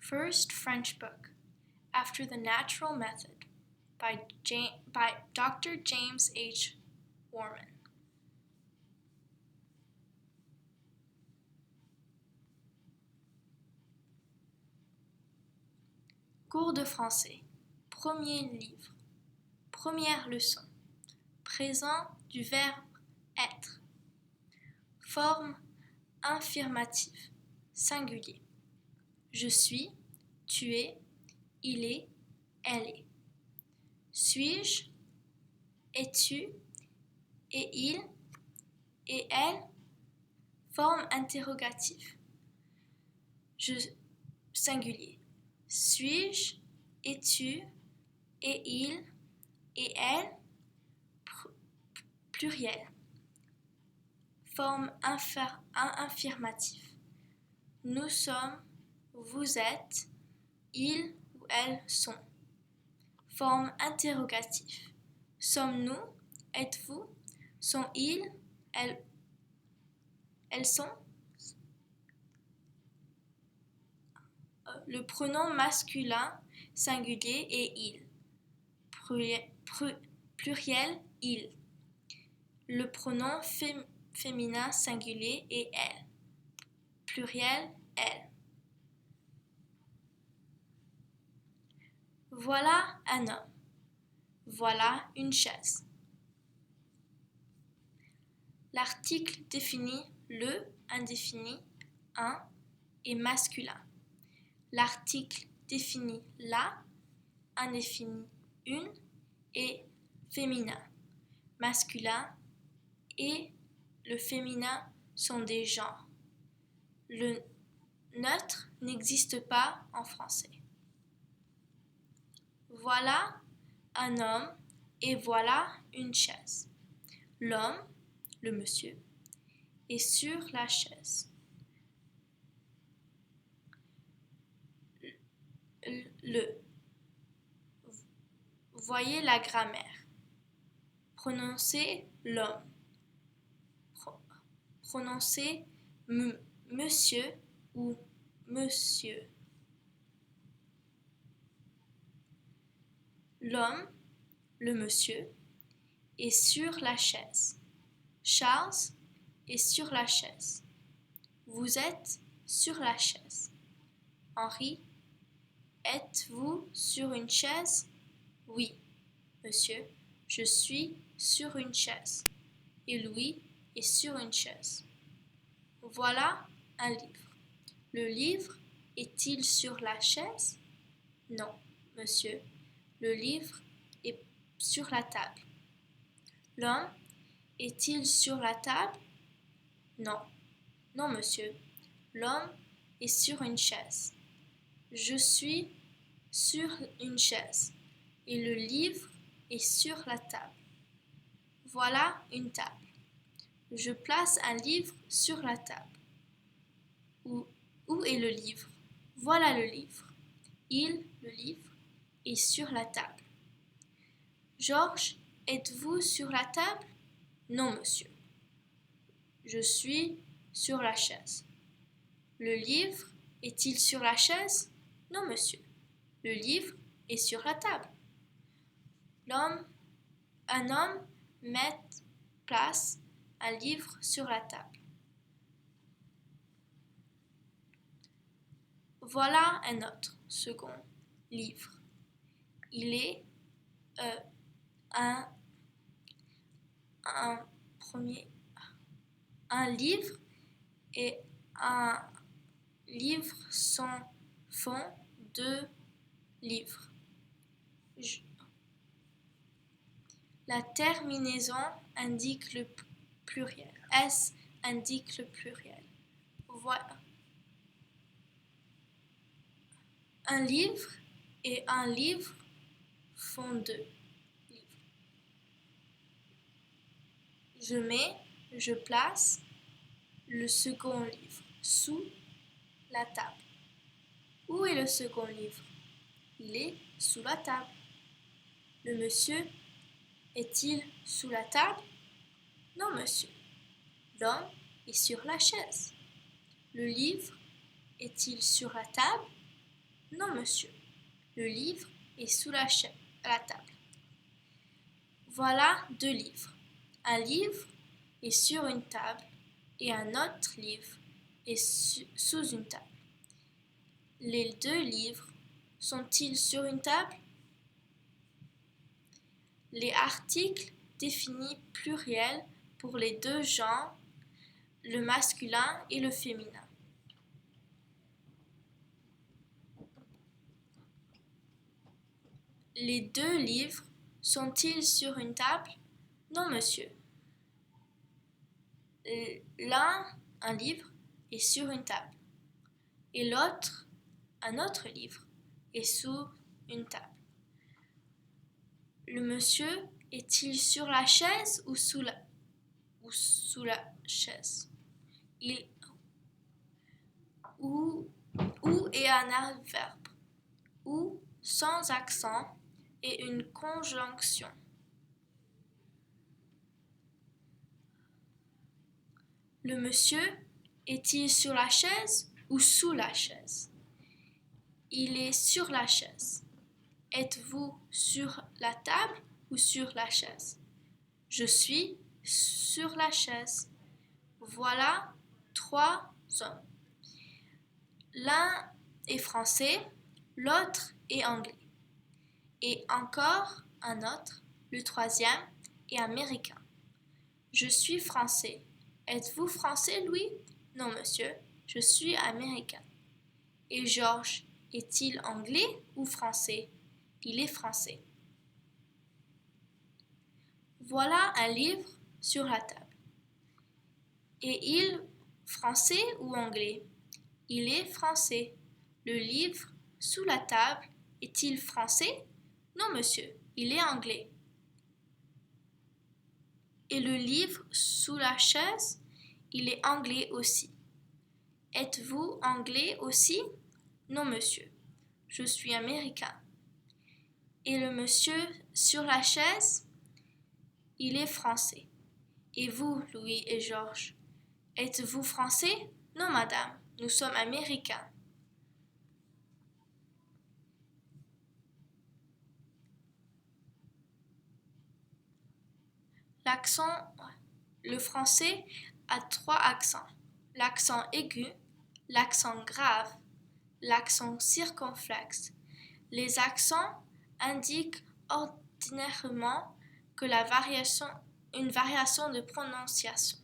First French book, After the Natural Method, by Dr. James H. Warman. Cours de français. Premier livre. Première leçon. Présent du verbe être. Forme affirmative. Singulier. Je suis, tu es, il est, elle est. Suis-je, es-tu, et il, et elle. Forme interrogative. Singulier. Suis-je, es-tu, et il, et elle. Pluriel. Forme affirmative. Nous sommes, vous êtes, ils ou elles sont. Forme interrogative. Sommes-nous, êtes-vous, sont-ils, elles sont. Le pronom masculin singulier est il. Pluriel, il. Le pronom féminin singulier est elle. Pluriel, elle. Voilà un homme. Voilà une chaise. L'article définit le indéfini, un et masculin. L'article définit la indéfini, une et féminin. Masculin et le féminin sont des genres. Le neutre n'existe pas en français. Voilà un homme et voilà une chaise. L'homme, le monsieur, est sur la chaise. Voyez la grammaire. Prononcez l'homme. Prononcez monsieur ou monsieur. L'homme, le monsieur, est sur la chaise. Charles est sur la chaise. Vous êtes sur la chaise. Henri, êtes-vous sur une chaise? Oui, monsieur, je suis sur une chaise. Et Louis est sur une chaise. Voilà un livre. Le livre est-il sur la chaise? Non, monsieur, le livre est sur la table. L'homme est-il sur la table? Non, non, monsieur, l'homme est sur une chaise. Je suis sur une chaise et le livre est sur la table. Voilà une table. Je place un livre sur la table. Où est le livre? Voilà le livre. Le livre, est sur la table. Georges, êtes-vous sur la table? Non, monsieur. Je suis sur la chaise. Le livre est-il sur la chaise? Non, monsieur. Le livre est sur la table. Un homme place un livre sur la table. Voilà un autre, second, livre. Il est un livre et un livre font deux livres. La terminaison indique le pluriel. S indique le pluriel. Voilà. Un livre et un livre font deux livres. Je place le second livre sous la table. Où est le second livre? Il est sous la table. Le monsieur est-il sous la table? Non, monsieur. L'homme est sur la chaise. Le livre est-il sur la table? Non, monsieur. Le livre est sous la table. Voilà 2 livres. Un livre est sur une table et un autre livre est sous une table. Les 2 livres sont-ils sur une table? Les articles définis pluriels pour les 2 genres, le masculin et le féminin. Les 2 livres sont-ils sur une table? Non, monsieur. L'un, un livre, est sur une table et l'autre, un autre livre, est sous une table. Le monsieur est-il sur la chaise ou sous la chaise? Où est un adverbe, ou sans accent et une conjonction. Le monsieur est-il sur la chaise ou sous la chaise? Il est sur la chaise. Êtes-vous sur la table ou sur la chaise? Je suis sur la chaise. Voilà 3 hommes. L'un est français, l'autre est anglais. Et encore un autre, le 3e, est américain. Je suis français. Êtes-vous français, Louis? Non, monsieur, je suis américain. Et Georges, est-il anglais ou français? Il est français. Voilà un livre sur la table. Et il français ou anglais? Il est français. Le livre sous la table est-il français? Non, monsieur, il est anglais. Et le livre sous la chaise, il est anglais aussi. Êtes-vous anglais aussi? Non, monsieur, je suis américain. Et le monsieur sur la chaise, il est français. Et vous, Louis et Georges, êtes-vous français? Non, madame, nous sommes américains. Le français a 3 accents. L'accent aigu, l'accent grave, l'accent circonflexe. Les accents indiquent ordinairement que une variation de prononciation.